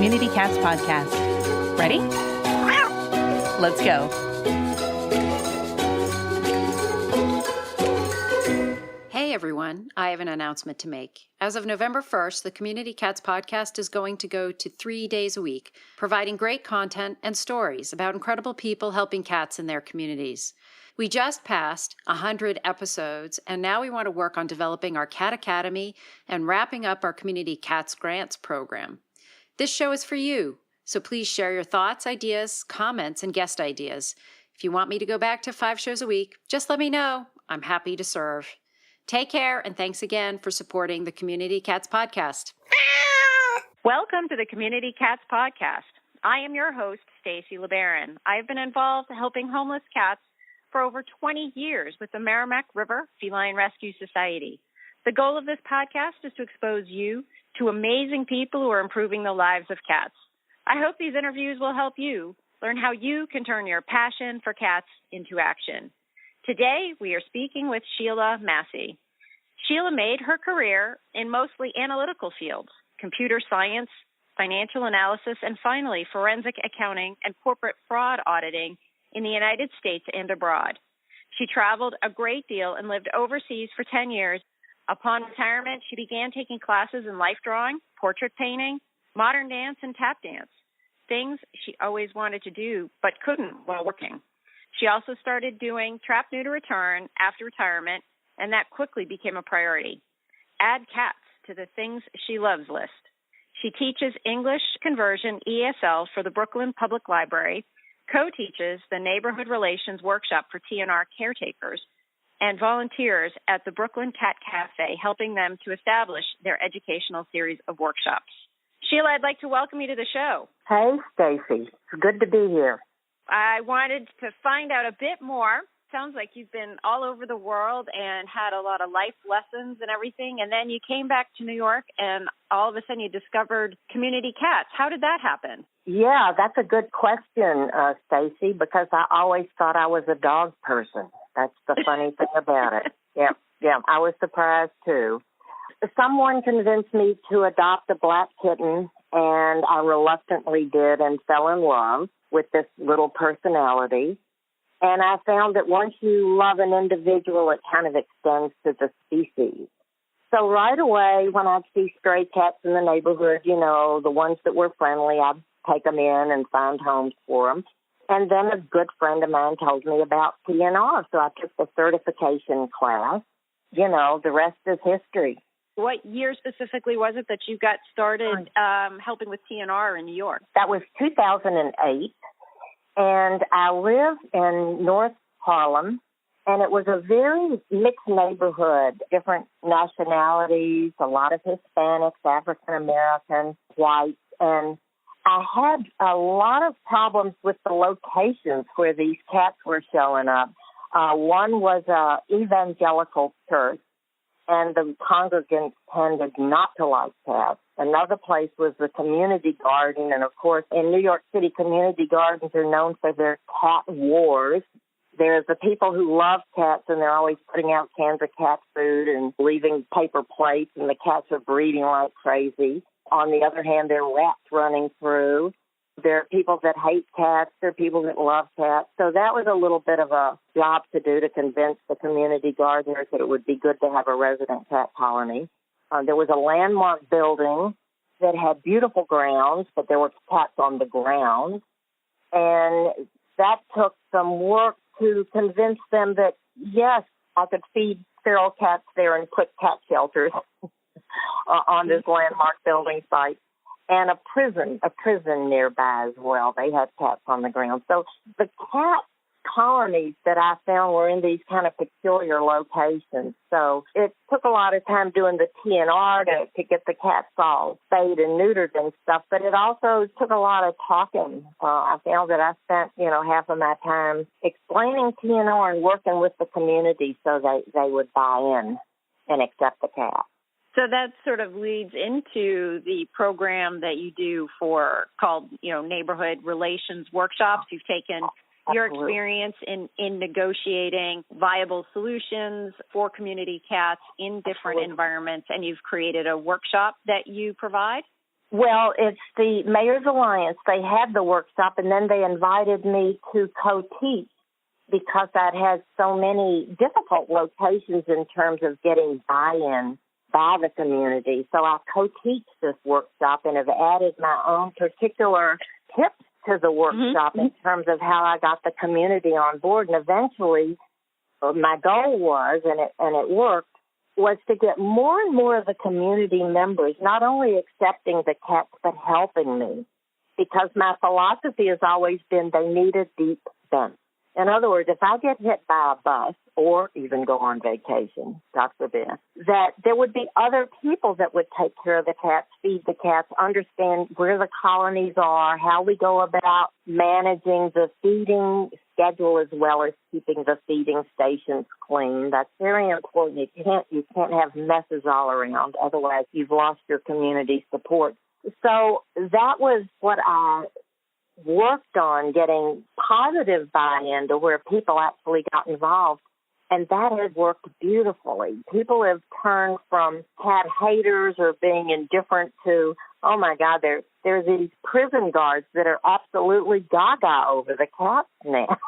Community Cats podcast. Ready? Let's go. Hey everyone, I have an announcement to make. As of November 1st, the Community Cats podcast is going to go to 3 days a week, providing great content and stories about incredible people helping cats in their communities. We just passed 100 episodes, and now we want to work on developing our Cat Academy and wrapping up our Community Cats Grants program. This show is for you, so please share your thoughts, ideas, comments, and guest ideas. If you want me to go back to 5 shows a week, just let me know. I'm happy to serve. Take care, and thanks again for supporting the Community Cats podcast. Welcome to the Community Cats podcast. I am your host, Stacy LeBaron. I've been involved helping homeless cats for over 20 years with the Merrimack River Feline Rescue Society. The goal of this podcast is to expose you to amazing people who are improving the lives of cats. I hope these interviews will help you learn how you can turn your passion for cats into action. Today, we are speaking with Sheila Massey. Sheila made her career in mostly analytical fields, computer science, financial analysis, and finally, forensic accounting and corporate fraud auditing in the United States and abroad. She traveled a great deal and lived overseas for 10 years. Upon retirement, she began taking classes in life drawing, portrait painting, modern dance, and tap dance, things she always wanted to do but couldn't while working. She also started doing trap, neuter, return after retirement, and that quickly became a priority. Add cats to the things she loves list. She teaches English conversion ESL for the Brooklyn Public Library, co-teaches the Neighborhood Relations Workshop for TNR caretakers, and volunteers at the Brooklyn Cat Café, helping them to establish their educational series of workshops. Sheila, I'd like to welcome you to the show. Hey, Stacy. It's good to be here. I wanted to find out a bit more. Sounds like you've been all over the world and had a lot of life lessons and everything, and then you came back to New York, and all of a sudden you discovered Community Cats. How did that happen? Yeah, that's a good question, Stacy, because I always thought I was a dog person. That's the funny thing about it. Yeah, I was surprised, too. Someone convinced me to adopt a black kitten, and I reluctantly did and fell in love with this little personality. And I found that once you love an individual, it kind of extends to the species. So right away, when I'd see stray cats in the neighborhood, you know, the ones that were friendly, I'd take them in and find homes for them. And then a good friend of mine told me about TNR, so I took the certification class. You know, the rest is history. What year specifically was it that you got started helping with TNR in New York? That was 2008. And I live in North Harlem, and it was a very mixed neighborhood, different nationalities, a lot of Hispanics, African-American, whites, and I had a lot of problems with the locations where these cats were showing up. One was an evangelical church, and the congregants tended not to like cats. Another place was the community garden, and of course, in New York City, community gardens are known for their cat wars. There's the people who love cats, and they're always putting out cans of cat food and leaving paper plates, and the cats are breeding like crazy. On the other hand, there are rats running through. There are people that hate cats. There are people that love cats. So that was a little bit of a job to do to convince the community gardeners that it would be good to have a resident cat colony. There was a landmark building that had beautiful grounds, but there were cats on the ground. And that took some work to convince them that, yes, I could feed feral cats there and put cat shelters on this landmark building site. And a prison nearby as well. They had cats on the ground. So the cat colonies that I found were in these kind of peculiar locations. So it took a lot of time doing the TNR to get the cats all spayed and neutered and stuff, but it also took a lot of talking. I found that I spent, half of my time explaining TNR and working with the community so they would buy in and accept the cat. So that sort of leads into the program that you do called Neighborhood Relations Workshops. You've taken your experience in negotiating viable solutions for community cats in different environments, and you've created a workshop that you provide? Well, it's the Mayor's Alliance. They had the workshop, and then they invited me to co-teach because I'd had so many difficult locations in terms of getting buy-in by the community. So I co-teach this workshop and have added my own particular tips to the workshop in terms of how I got the community on board. And eventually, my goal was, and it worked, was to get more and more of the community members not only accepting the cats but helping me, because my philosophy has always been they need a deep bench. In other words, if I get hit by a bus or even go on vacation, God forbid, that there would be other people that would take care of the cats, feed the cats, understand where the colonies are, how we go about managing the feeding schedule as well as keeping the feeding stations clean. That's very important. You can't have messes all around. Otherwise, you've lost your community support. So that was what I worked on, getting positive buy-in to where people actually got involved. And that has worked beautifully. People have turned from cat haters or being indifferent to, oh my God, there's these prison guards that are absolutely gaga over the cats now.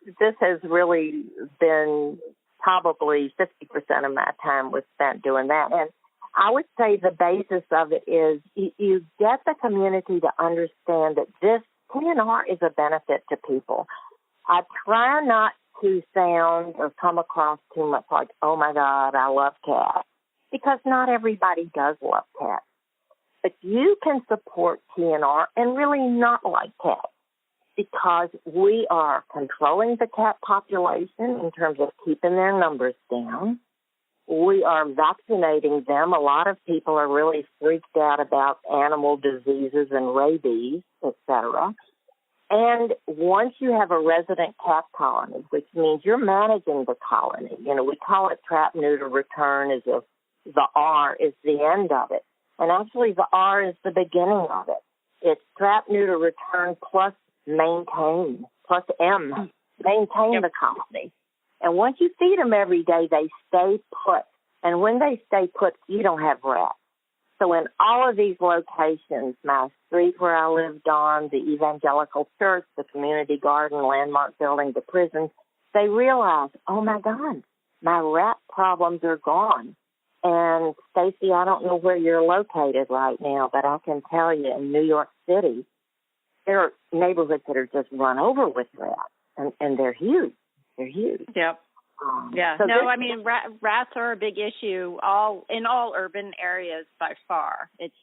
This has really been probably 50% of my time was spent doing that. And I would say the basis of it is you get the community to understand that this TNR is a benefit to people. I try not to sound or come across too much like, oh, my God, I love cats, because not everybody does love cats. But you can support TNR and really not like cats, because we are controlling the cat population in terms of keeping their numbers down. We are vaccinating them. A lot of people are really freaked out about animal diseases and rabies, etc. And once you have a resident cat colony, which means you're managing the colony, we call it trap, neuter, return, as if the R is the end of it. And actually the R is the beginning of it. It's trap, neuter, return plus maintain, plus M, maintain the colony. And once you feed them every day, they stay put. And when they stay put, you don't have rats. So in all of these locations, my street where I lived on, the evangelical church, the community garden, landmark building, the prisons, they realized, oh, my God, my rat problems are gone. And, Stacy, I don't know where you're located right now, but I can tell you in New York City, there are neighborhoods that are just run over with rats, and they're huge. They're huge. Yep. Yeah. So I mean, rats are a big issue in all urban areas by far. It's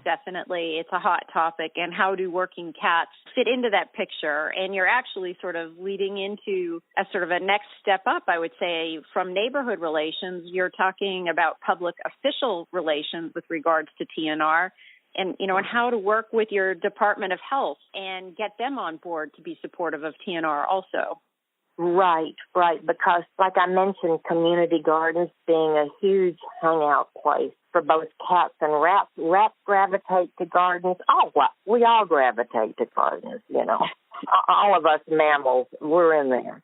definitely, it's a hot topic. And how do working cats fit into that picture? And you're actually sort of leading into a sort of a next step up, I would say, from neighborhood relations. You're talking about public official relations with regards to TNR. And, and how to work with your Department of Health and get them on board to be supportive of TNR also. Right. Because, like I mentioned, community gardens being a huge hangout place for both cats and rats. Rats gravitate to gardens. We all gravitate to gardens, All of us mammals, we're in there.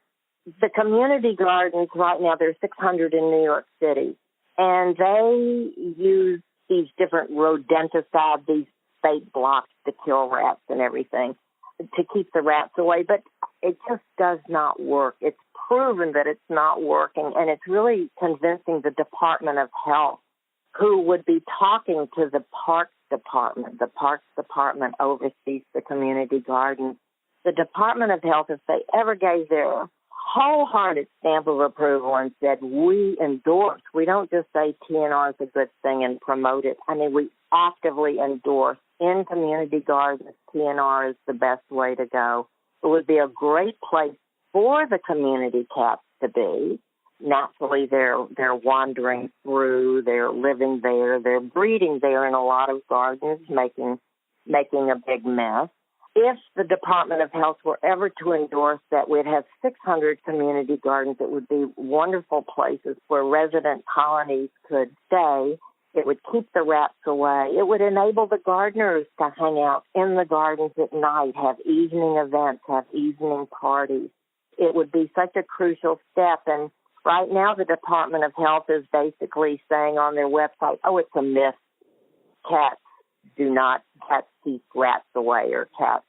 The community gardens right now, there's 600 in New York City, and they use these different rodenticides, these fake blocks to kill rats and everything, to keep the rats away. But it just does not work. It's proven that it's not working, and it's really convincing the Department of Health, who would be talking to the Parks Department. The Parks Department oversees the community gardens. The Department of Health, if they ever gave their wholehearted stamp of approval and said, we endorse, we don't just say TNR is a good thing and promote it. I mean, we actively endorse in community gardens, TNR is the best way to go. It would be a great place for the community cats to be. Naturally, they're wandering through, they're living there, they're breeding there in a lot of gardens, making a big mess. If the Department of Health were ever to endorse that, we'd have 600 community gardens. It would be wonderful places where resident colonies could stay. It would keep the rats away. It would enable the gardeners to hang out in the gardens at night, have evening events, have evening parties. It would be such a crucial step. And right now the Department of Health is basically saying on their website, it's a myth. cats keep rats away or cats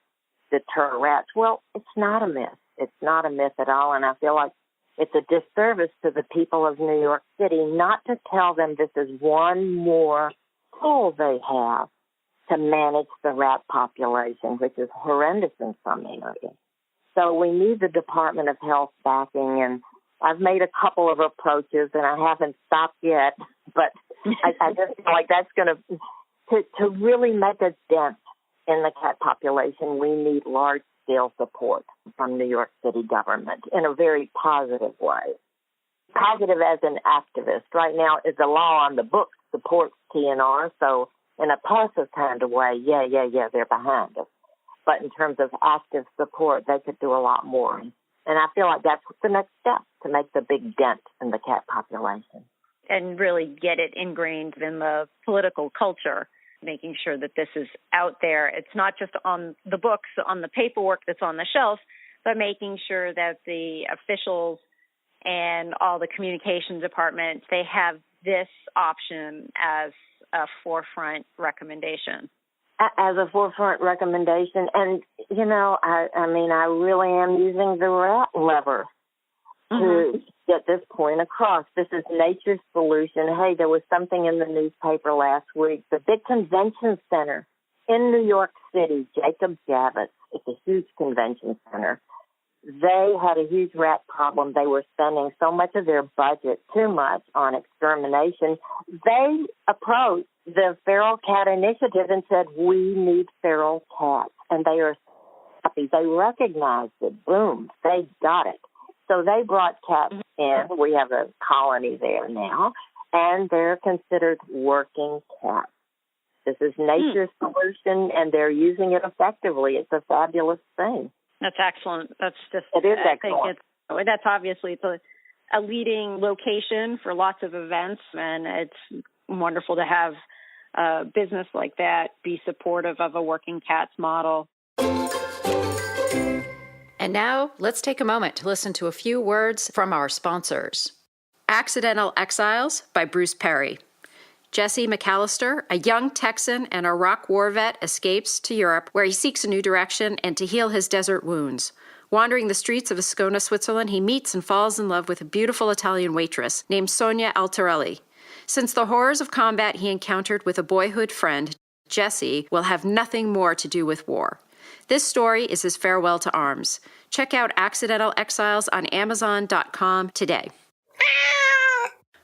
deter rats. Well, it's not a myth. It's not a myth at all, and I feel like it's a disservice to the people of New York City not to tell them this is one more tool they have to manage the rat population, which is horrendous in some areas. So we need the Department of Health backing, and I've made a couple of approaches, and I haven't stopped yet, but I just feel like that's going to really make a dent in the cat population. We need large-scale support from New York City government in a very positive way. Positive as an activist. Right now, is the law on the books supports TNR, so in a passive kind of way, yeah, they're behind us. But in terms of active support, they could do a lot more. And I feel like that's the next step, to make the big dent in the cat population. And really get it ingrained in the political culture, making sure that this is out there. It's not just on the books, on the paperwork that's on the shelf, but making sure that the officials and all the communications departments, they have this option as a forefront recommendation. As a forefront recommendation. And, I really am using the rat lever to get this point across. This is nature's solution. Hey, there was something in the newspaper last week. The big convention center in New York City, Jacob Javits, it's a huge convention center. They had a huge rat problem. They were spending so much of their budget, too much, on extermination. They approached the Feral Cat Initiative and said, we need feral cats. And they are happy. They recognized it. Boom. They got it. So they brought cats in. We have a colony there now, and they're considered working cats. This is nature's solution, and they're using it effectively. It's a fabulous thing. That's excellent. That's just, it is excellent. That's obviously it's a leading location for lots of events, and it's wonderful to have a business like that be supportive of a working cats model. And now let's take a moment to listen to a few words from our sponsors. Accidental Exiles by Bruce Perry. Jesse McAllister, a young Texan and Iraq war vet, escapes to Europe where he seeks a new direction and to heal his desert wounds. Wandering the streets of Ascona, Switzerland, he meets and falls in love with a beautiful Italian waitress named Sonia Altarelli. Since the horrors of combat he encountered with a boyhood friend, Jesse will have nothing more to do with war. This story is his farewell to arms. Check out Accidental Exiles on Amazon.com today.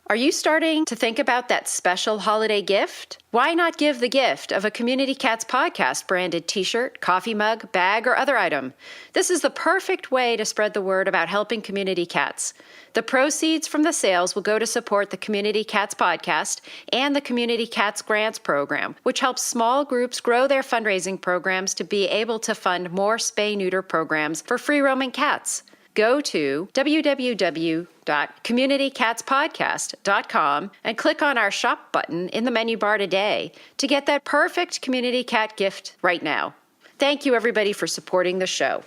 Are you starting to think about that special holiday gift? Why not give the gift of a Community Cats Podcast branded t-shirt, coffee mug, bag, or other item? This is the perfect way to spread the word about helping community cats. The proceeds from the sales will go to support the Community Cats Podcast and the Community Cats Grants Program, which helps small groups grow their fundraising programs to be able to fund more spay-neuter programs for free-roaming cats. Go to www.communitycatspodcast.com and click on our shop button in the menu bar today to get that perfect community cat gift right now. Thank you, everybody, for supporting the show.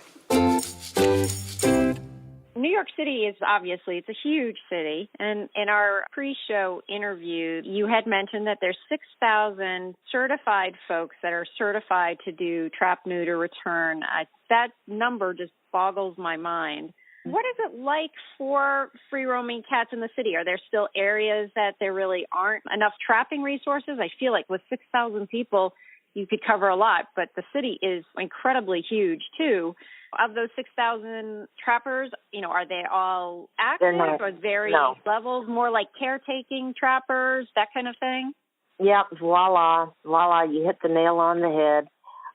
New York City is obviously, it's a huge city. And in our pre-show interview, you had mentioned that there's 6,000 certified folks that are certified to do trap, neuter, return. That number just boggles my mind. What is it like for free-roaming cats in the city? Are there still areas that there really aren't enough trapping resources? I feel like with 6,000 people, you could cover a lot, but the city is incredibly huge, too. Of those 6,000 trappers, are they all active or various levels, more like caretaking trappers, that kind of thing? Yep, voila, you hit the nail on the head.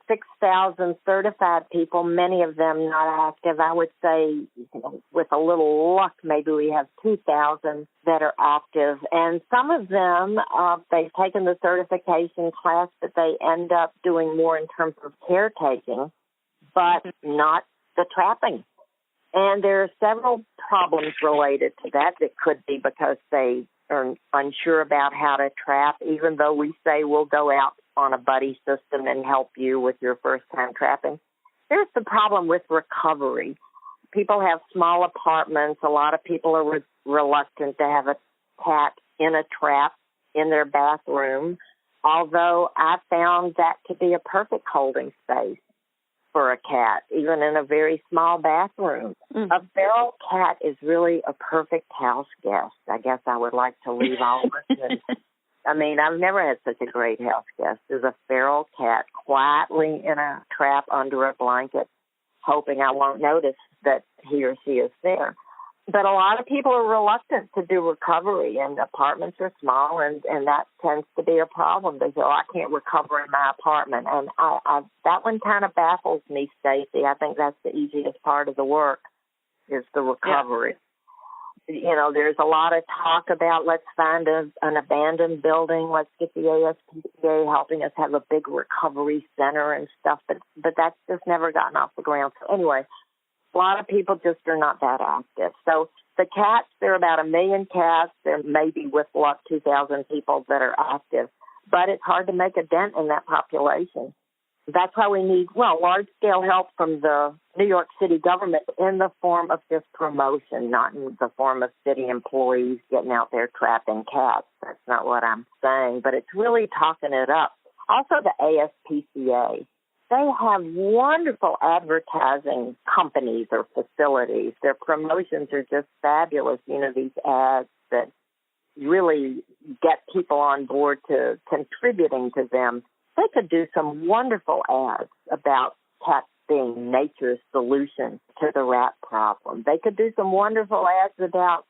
6,000 certified people, many of them not active. I would say, with a little luck, maybe we have 2,000 that are active. And some of them, they've taken the certification class, but they end up doing more in terms of caretaking, but not the trapping. And there are several problems related to that. It could be because they are unsure about how to trap, even though we say we'll go out on a buddy system and help you with your first-time trapping. There's the problem with recovery. People have small apartments. A lot of people are reluctant to have a cat in a trap in their bathroom. although I found that to be a perfect holding space for a cat, even in a very small bathroom. A feral cat is really a perfect house guest. I guess I would like to leave all listeners. I mean, I've never had such a great house guest as a feral cat quietly in a trap under a blanket, hoping I won't notice that he or she is there. But a lot of people are reluctant to do recovery, and apartments are small, and that tends to be a problem. They say, I can't recover in my apartment. And that one kind of baffles me, Stacy. I think that's the easiest part of the work is the recovery. Yeah. You know, there's a lot of talk about let's find an abandoned building, let's get the ASPCA helping us have a big recovery center and stuff, but that's just never gotten off the ground. So anyway, a lot of people just are not that active. So the cats, there are about 1 million cats. There may be, with luck, 2,000 people that are active. But it's hard to make a dent in that population. That's why we need, large-scale help from the New York City government in the form of just promotion, not in the form of city employees getting out there trapping cats. That's not what I'm saying. But it's really talking it up. Also, the ASPCA. They have wonderful advertising companies or facilities. Their promotions are just fabulous. You know, these ads that really get people on board to contributing to them. They could do some wonderful ads about cats being nature's solution to the rat problem. They could do some wonderful ads about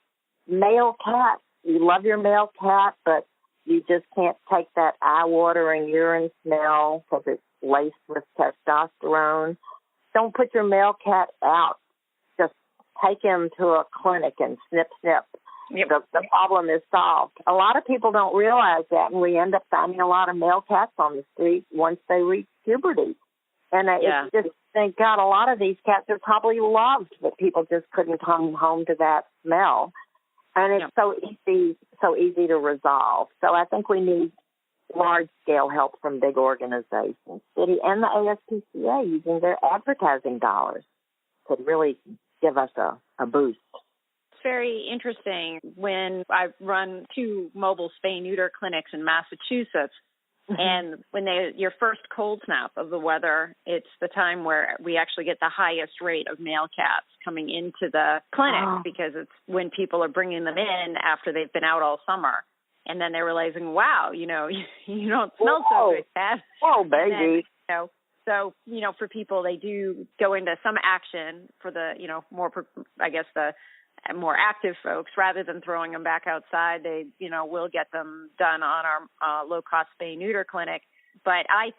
male cats. You love your male cat, but you just can't take that eye-watering urine smell because it's laced with testosterone. Don't put your male cat out. Just take him to a clinic and snip, snip. Yep. The problem is solved. A lot of people don't realize that, and we end up finding a lot of male cats on the street once they reach puberty. And it's just, thank God, a lot of these cats are probably loved, but people just couldn't come home to that smell. And it's so easy to resolve. So I think we need large-scale help from big organizations. City and the ASPCA, using their advertising dollars, could really give us a boost. It's very interesting. When I run 2 mobile spay-neuter clinics in Massachusetts, and when your first cold snap of the weather, it's the time where we actually get the highest rate of male cats coming into the clinic because it's when people are bringing them in after they've been out all summer. And then they're realizing, wow, you don't smell so good, Cat. Oh, baby. Then, so, for people, they do go into some action for the, the more active folks. Rather than throwing them back outside, they, will get them done on our low-cost spay-neuter clinic. But I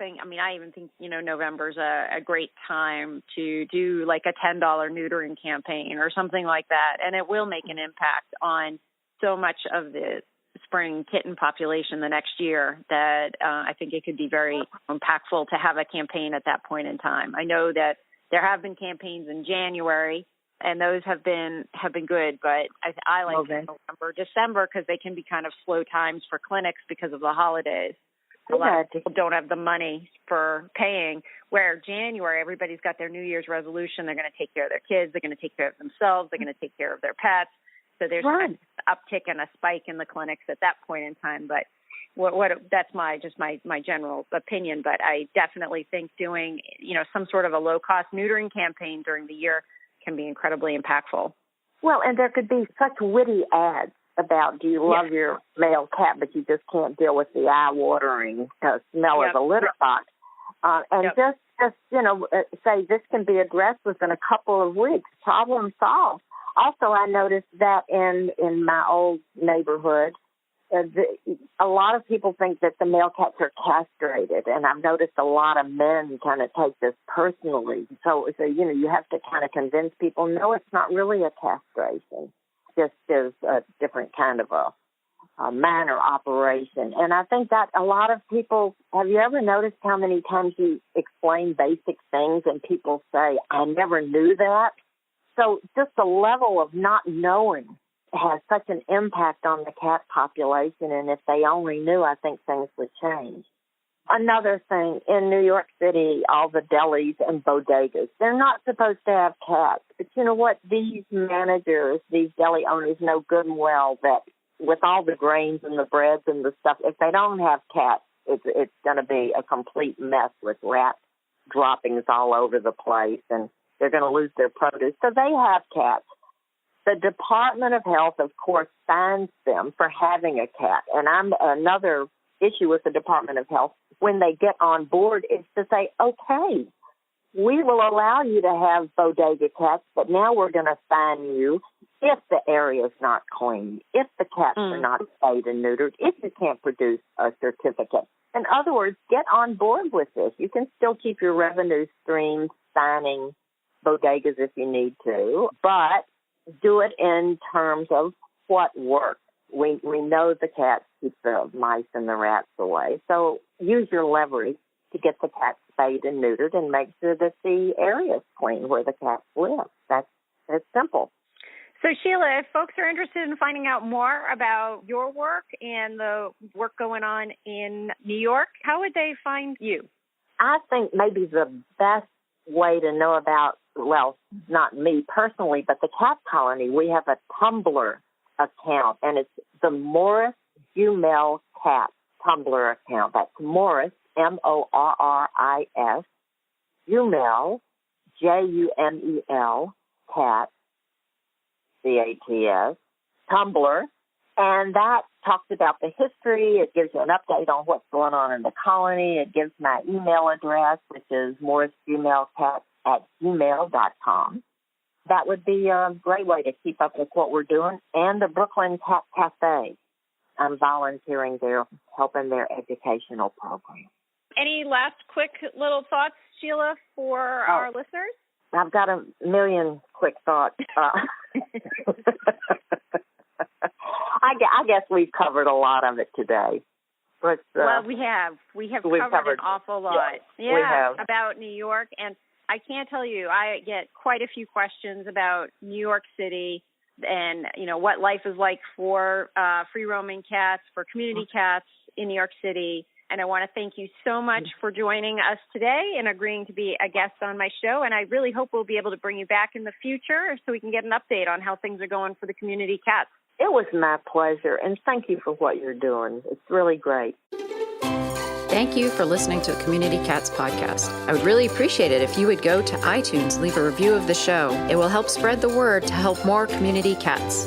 even think, November's a great time to do like a $10 neutering campaign or something like that. And it will make an impact on so much of the spring kitten population the next year that I think it could be very impactful to have a campaign at that point in time. I know that there have been campaigns in January, and those have been good, but I like November, December, because they can be kind of slow times for clinics because of the holidays. A lot of people don't have the money for paying, where January, everybody's got their New Year's resolution. They're going to take care of their kids. They're going to take care of themselves. They're going to take care of their pets. So there's kind of an uptick and a spike in the clinics at that point in time. But that's my general opinion. But I definitely think doing, some sort of a low-cost neutering campaign during the year can be incredibly impactful. Well, and there could be such witty ads about, do you love your male cat, but you just can't deal with the eye-watering smell of the litter box. Just say this can be addressed within a couple of weeks. Problem solved. Also, I noticed that in my old neighborhood, a lot of people think that the male cats are castrated, and I've noticed a lot of men kind of take this personally. So you have to kind of convince people, no, it's not really a castration. Just is a different kind of a minor operation. And I think that a lot of people, have you ever noticed how many times you explain basic things and people say, I never knew that? So just the level of not knowing has such an impact on the cat population, and if they only knew, I think things would change. Another thing, in New York City, all the delis and bodegas, they're not supposed to have cats. But you know what? These managers, these deli owners know good and well that with all the grains and the breads and the stuff, if they don't have cats, It's going to be a complete mess with rat droppings all over the place, and they're going to lose their produce. So they have cats. The Department of Health, of course, fines them for having a cat. And another issue with the Department of Health, when they get on board, is to say, okay, we will allow you to have bodega cats, but now we're going to fine you if the area is not clean, if the cats are not spayed and neutered, if you can't produce a certificate. In other words, get on board with this. You can still keep your revenue streams fining bodegas if you need to, but do it in terms of what works. We know the cats keep the mice and the rats away, so use your leverage to get the cats spayed and neutered and make sure that the area is clean where the cats live. That's simple. So, Sheila, if folks are interested in finding out more about your work and the work going on in New York, how would they find you? I think maybe the best way to know about, well, not me personally, but the cat colony, we have a Tumblr account, and it's the Morris Jumel Cat Tumblr account. That's Morris, Morris, Jumel, Jumel, Cat, CATS, Tumblr, and that talks about the history. It gives you an update on what's going on in the colony. It gives my email address, which is morrisjumelscat@gmail.com. That would be a great way to keep up with what we're doing. And the Brooklyn Cat Café. I'm volunteering there, helping their educational program. Any last quick little thoughts, Sheila, for our listeners? I've got a million quick thoughts. I guess we've covered a lot of it today. But, well, we have. We've covered an awful lot. Yeah, we have. About New York. And I can't tell you, I get quite a few questions about New York City and, what life is like for free-roaming cats, for community cats in New York City. And I want to thank you so much for joining us today and agreeing to be a guest on my show. And I really hope we'll be able to bring you back in the future so we can get an update on how things are going for the community cats. It was my pleasure, and thank you for what you're doing. It's really great. Thank you for listening to the Community Cats podcast. I would really appreciate it if you would go to iTunes and leave a review of the show. It will help spread the word to help more community cats.